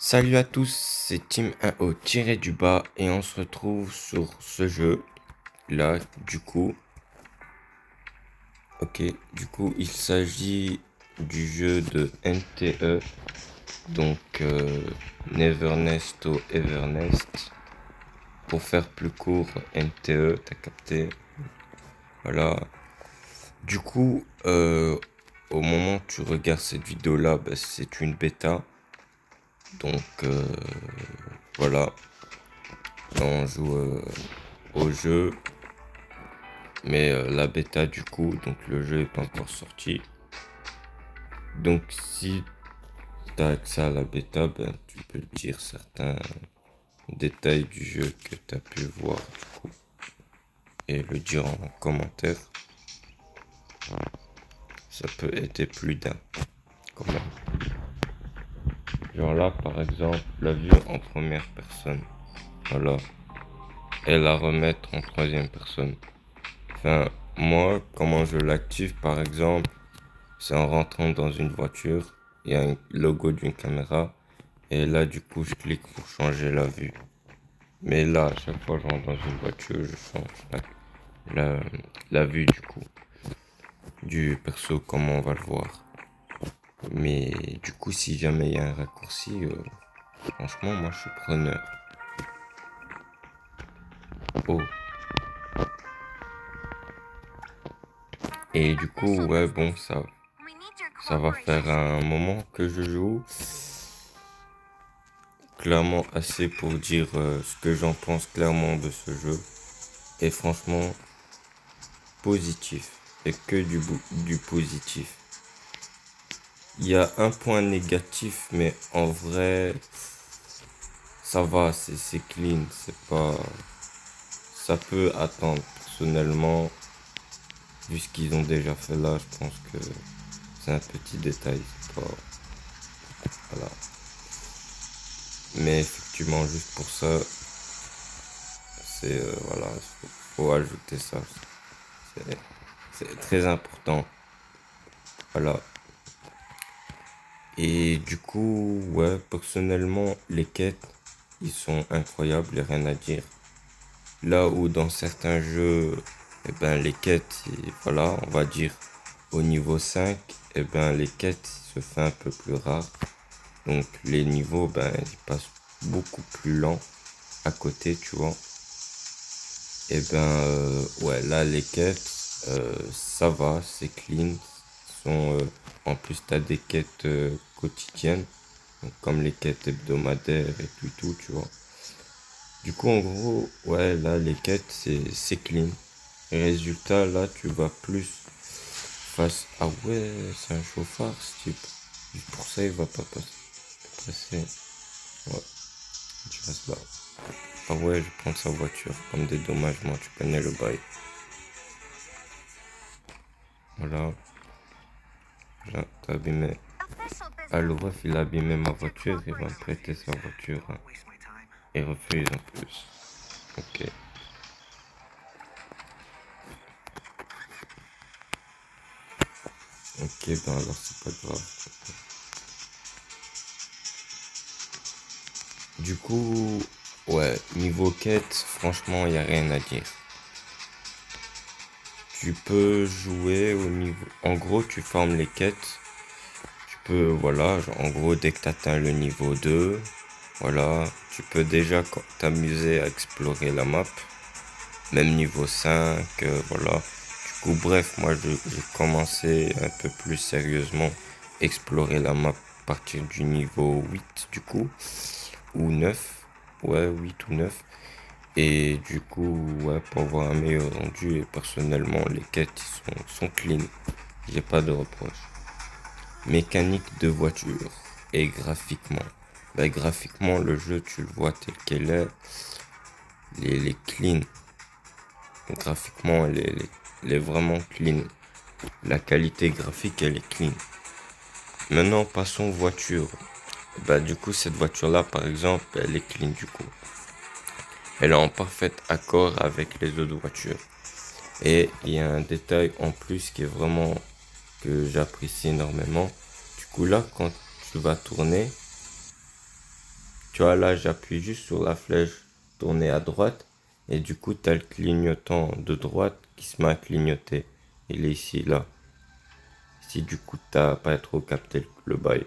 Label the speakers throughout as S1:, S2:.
S1: Salut à tous, c'est Team 1O tiré du bas et on se retrouve sur ce jeu là il s'agit du jeu de NTE, donc Never Nest to Evernest, pour faire plus court NTE, t'as capté, voilà. Du coup, au moment où tu regardes cette vidéo là, c'est une bêta, donc voilà, on joue au jeu. Mais la bêta du coup, donc le jeu est pas encore sorti. Donc si tu as accès à la bêta, tu peux dire certains détails du jeu que tu as pu voir du coup et le dire en commentaire. Ça peut aider plus d'un quand même. Genre là par exemple, la vue en première personne. Voilà. Et la remettre en troisième personne. Enfin, moi, comment je l'active par exemple, c'est en rentrant dans une voiture, il y a un logo d'une caméra, et là du coup je clique pour changer la vue. Mais là, à chaque fois que je rentre dans une voiture, je change la, la vue du coup, du perso, comme on va le voir. Mais du coup, si jamais il y a un raccourci, franchement, moi je suis preneur. Oh. Et du coup, ouais, bon, ça va faire un moment que je joue. Clairement assez pour dire ce que j'en pense clairement de ce jeu. Et franchement, positif. Et que du positif. Il y a un point négatif, mais en vrai, ça va, c'est clean, c'est pas... Ça peut attendre. Personnellement, vu ce qu'ils ont déjà fait là, je pense que c'est un petit détail, c'est pas... Voilà. Mais effectivement, juste pour ça, c'est... voilà, faut ajouter ça. C'est très important. Voilà. Et du coup, ouais, personnellement, les quêtes, ils sont incroyables, y a rien à dire. Là où dans certains jeux, les quêtes, voilà, on va dire au niveau 5, les quêtes se font un peu plus rares. Donc les niveaux, ils passent beaucoup plus lents à côté, tu vois. Ouais, là, les quêtes, ça va, c'est clean. En plus, t'as des quêtes quotidiennes, donc, comme les quêtes hebdomadaires et tout, tu vois. Du coup, en gros, ouais, là, les quêtes, c'est clean. Résultat, là, tu vas plus face... Ah ouais, c'est un chauffard, ce type. Et pour ça, il va pas passer. Ouais, tu restes là. Ah ouais, je prends sa voiture. Comme dédommagement, tu connais le bail. Voilà. Là, t'as abîmé. Ah, le ref, il a abîmé ma voiture. Il va me prêter sa voiture, hein. Il refuse en plus. Ok. Ok, alors c'est pas grave. Du coup, ouais, niveau quête, franchement, il n'y a rien à dire. Tu peux jouer au niveau... En gros, tu formes les quêtes. Tu peux, voilà, en gros, dès que tu atteins le niveau 2, voilà, tu peux déjà t'amuser à explorer la map. Même niveau 5, voilà. Du coup, bref, moi, j'ai commencé un peu plus sérieusement explorer la map à partir du niveau 8, du coup, ou 9. Ouais, 8 ou 9. Et du coup, ouais, pour avoir un meilleur rendu, et personnellement, les quêtes sont clean. J'ai pas de reproche. Mécanique de voiture et graphiquement. Graphiquement, le jeu, tu le vois tel qu'elle est. Il est clean. Graphiquement, elle est vraiment clean. La qualité graphique, elle est clean. Maintenant, passons voiture. Du coup, cette voiture-là, par exemple, elle est clean du coup. Elle est en parfait accord avec les autres voitures. Et il y a un détail en plus qui est vraiment que j'apprécie énormément. Du coup là, quand tu vas tourner, tu vois là, j'appuie juste sur la flèche tournée à droite. Et du coup, tu as le clignotant de droite qui se met à clignoter. Il est ici, là. Si du coup, t'as pas trop capté le bail.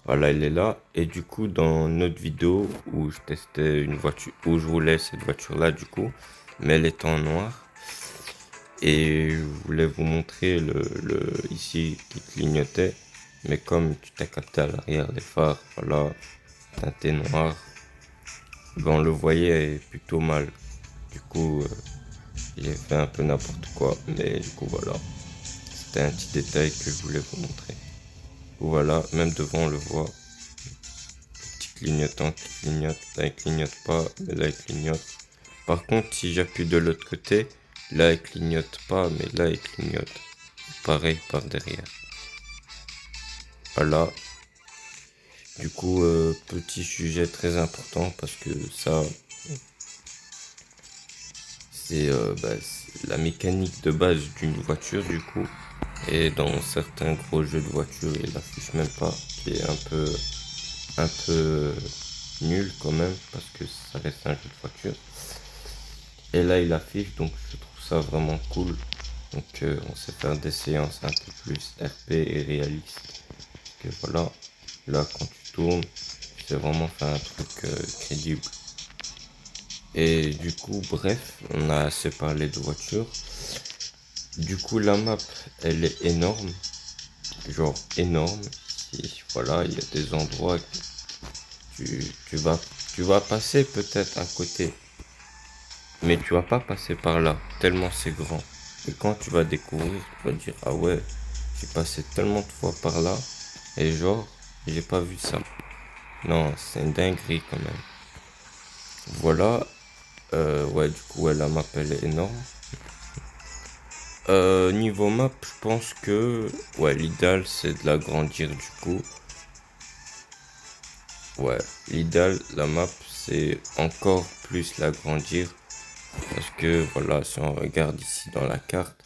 S1: Voilà, il est là. Et du coup, dans notre vidéo où je testais une voiture, où je roulais cette voiture-là, du coup, mais elle était en noir. Et je voulais vous montrer ici qui clignotait. Mais comme tu t'as capté à l'arrière des phares, voilà, teinté noir, ben on le voyait plutôt mal. Du coup, j'ai fait un peu n'importe quoi. Mais du coup, voilà. C'était un petit détail que je voulais vous montrer. Voilà, même devant on le voit. Petit clignotant qui clignote. Là il clignote pas, mais là il clignote. Par contre, si j'appuie de l'autre côté, là il clignote pas, mais là il clignote. Pareil par derrière. Voilà. Du coup, petit sujet très important parce que ça, c'est la mécanique de base d'une voiture du coup. Et dans certains gros jeux de voiture, il l'affiche même pas, qui est un peu nul quand même parce que ça reste un jeu de voiture. Et là, il affiche, donc je trouve ça vraiment cool. Donc, on sait faire des séances un peu plus RP et réalistes. Que voilà, là, quand tu tournes, c'est vraiment faire un truc crédible. Et du coup, bref, on a assez parlé de voiture. Du coup, la map, elle est énorme, genre énorme. Et voilà, il y a des endroits que tu vas passer peut-être à côté, mais tu vas pas passer par là, tellement c'est grand. Et quand tu vas découvrir, tu vas dire, ah ouais, j'ai passé tellement de fois par là, et genre, j'ai pas vu ça. Non, c'est une dinguerie quand même. Voilà, ouais, du coup, ouais, la map, elle est énorme. Niveau map, je pense que, ouais, l'idéal, c'est de l'agrandir du coup. Ouais, l'idéal, la map, c'est encore plus l'agrandir. Parce que, voilà, si on regarde ici dans la carte,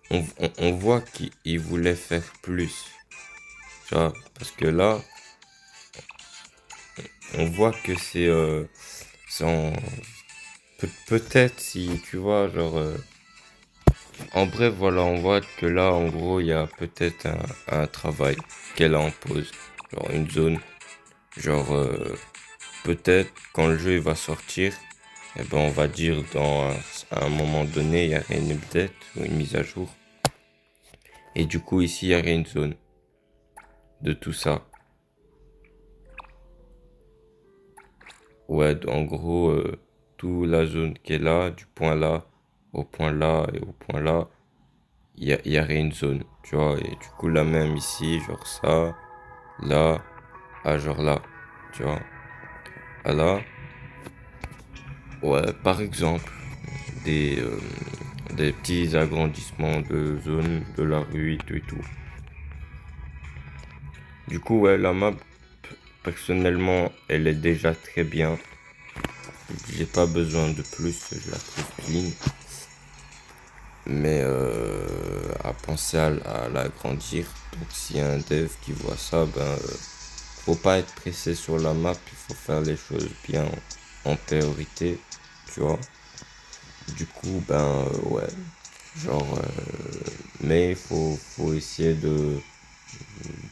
S1: on voit qu'il voulait faire plus. Tu vois, parce que là, on voit que c'est peut-être si tu vois, genre, en bref, voilà, on voit que là, en gros, il y a peut-être un travail qu'elle a en pause. Genre, une zone, genre, peut-être quand le jeu il va sortir, eh ben, on va dire à un moment donné, il y aurait une update ou une mise à jour. Et du coup, ici, il y aurait une zone de tout ça. Ouais, en gros, toute la zone qui est là, du point là, au point là et au point là, il y aurait une zone, tu vois. Et du coup, la même ici, genre ça, là, genre là, tu vois. Ah là, ouais, par exemple, des, euh, des petits agrandissements de zone de la rue et tout. Du coup, ouais, la map, personnellement, elle est déjà très bien. J'ai pas besoin de plus, je la trouve clean. Mais à penser à l'agrandir. Donc s'il y a un dev qui voit ça, faut pas être pressé sur la map, il faut faire les choses bien en priorité, tu vois. Du coup, ouais, genre, mais faut essayer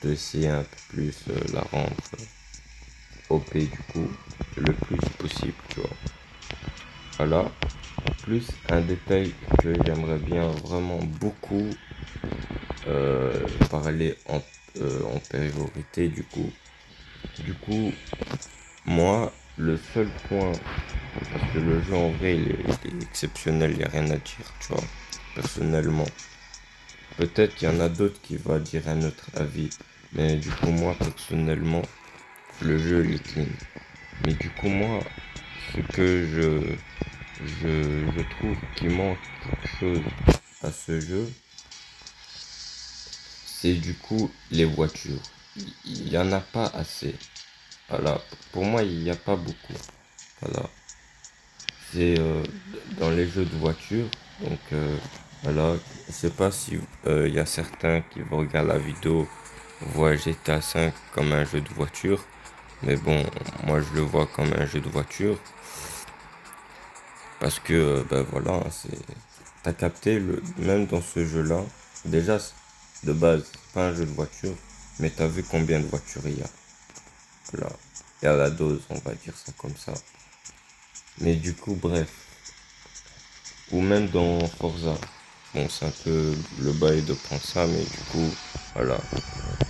S1: d'essayer un peu plus la rendre OP du coup, le plus possible, tu vois. Voilà. En plus, un détail que j'aimerais bien vraiment beaucoup parler en priorité du coup. Du coup, moi, le seul point, parce que le jeu en vrai il est exceptionnel, il n'y a rien à dire, tu vois, personnellement. Peut-être qu'il y en a d'autres qui vont dire un autre avis, mais du coup, moi, personnellement, le jeu il est clean. Mais du coup, moi, ce que je trouve qu'il manque quelque chose à ce jeu, c'est du coup les voitures. Il y en a pas assez. Voilà, pour moi, il n'y a pas beaucoup. Voilà, c'est dans les jeux de voiture. Donc, voilà, je sais pas si il y a certains qui vont regarder la vidéo voient GTA 5 comme un jeu de voiture. Mais bon, moi je le vois comme un jeu de voiture. Parce que, ben voilà, t'as capté, même dans ce jeu-là, déjà, de base, c'est pas un jeu de voiture, mais t'as vu combien de voitures il y a. Voilà. Il y a la dose, on va dire ça comme ça. Mais du coup, bref. Ou même dans Forza. Bon, c'est un peu le bail de prendre ça, mais du coup, voilà.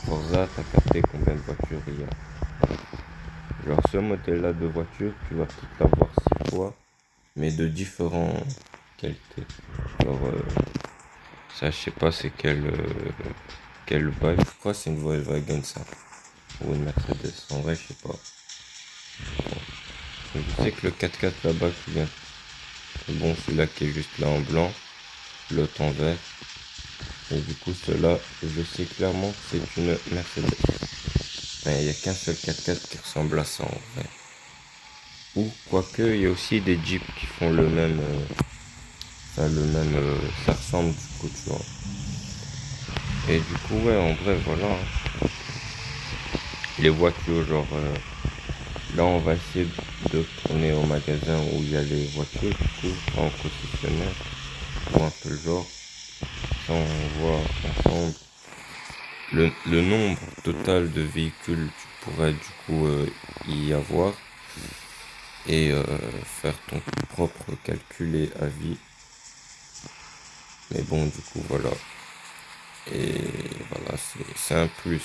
S1: Forza, t'as capté combien de voitures il y a. Genre, ce modèle-là de voiture, tu vas peut-être l'avoir 6 fois, mais de différentes qualités. Genre, ça, je sais pas c'est quel bail. Je crois que c'est une Volkswagen, ça. Ou une Mercedes. En vrai, je sais pas. Bon. Je sais que le 4x4 là-bas qui vient. Bon, celui-là qui est juste là en blanc, l'autre en vert. Et du coup, cela, je sais clairement que c'est une Mercedes. Enfin, il n'y a qu'un seul 4x4 qui ressemble à ça en vrai. Ou quoique, il y a aussi des Jeeps qui font le même. Enfin, le même. Ça ressemble du coup, tu vois. Et du coup, ouais, en vrai, voilà. Les voitures, genre. Là, on va essayer de tourner au magasin où il y a les voitures, du coup, en concessionnaire. Ou un peu le genre. Ça, on voit ensemble le nombre total de véhicules tu pourrais du coup y avoir et faire ton propre calcul et avis. Mais bon, du coup, voilà. Et voilà, c'est un plus.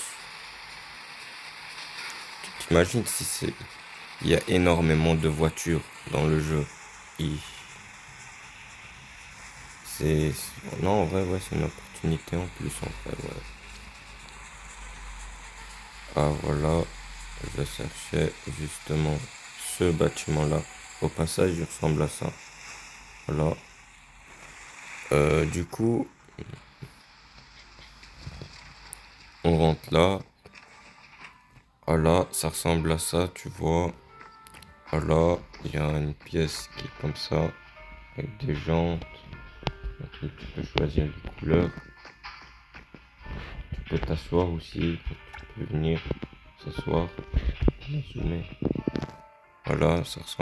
S1: T'imagines si il y a énormément de voitures dans le jeu. Et non, en vrai, ouais, c'est une opportunité en plus, en vrai, ouais. Ah, voilà, je cherchais justement ce bâtiment-là. Au passage, il ressemble à ça. Voilà. Du coup, on rentre là. Voilà, ça ressemble à ça, tu vois. Voilà, il y a une pièce qui est comme ça, avec des jantes. Donc, tu peux choisir les couleurs. Tu peux t'asseoir aussi. Tu peux venir s'asseoir. Zoomer. Voilà, ça ressemble.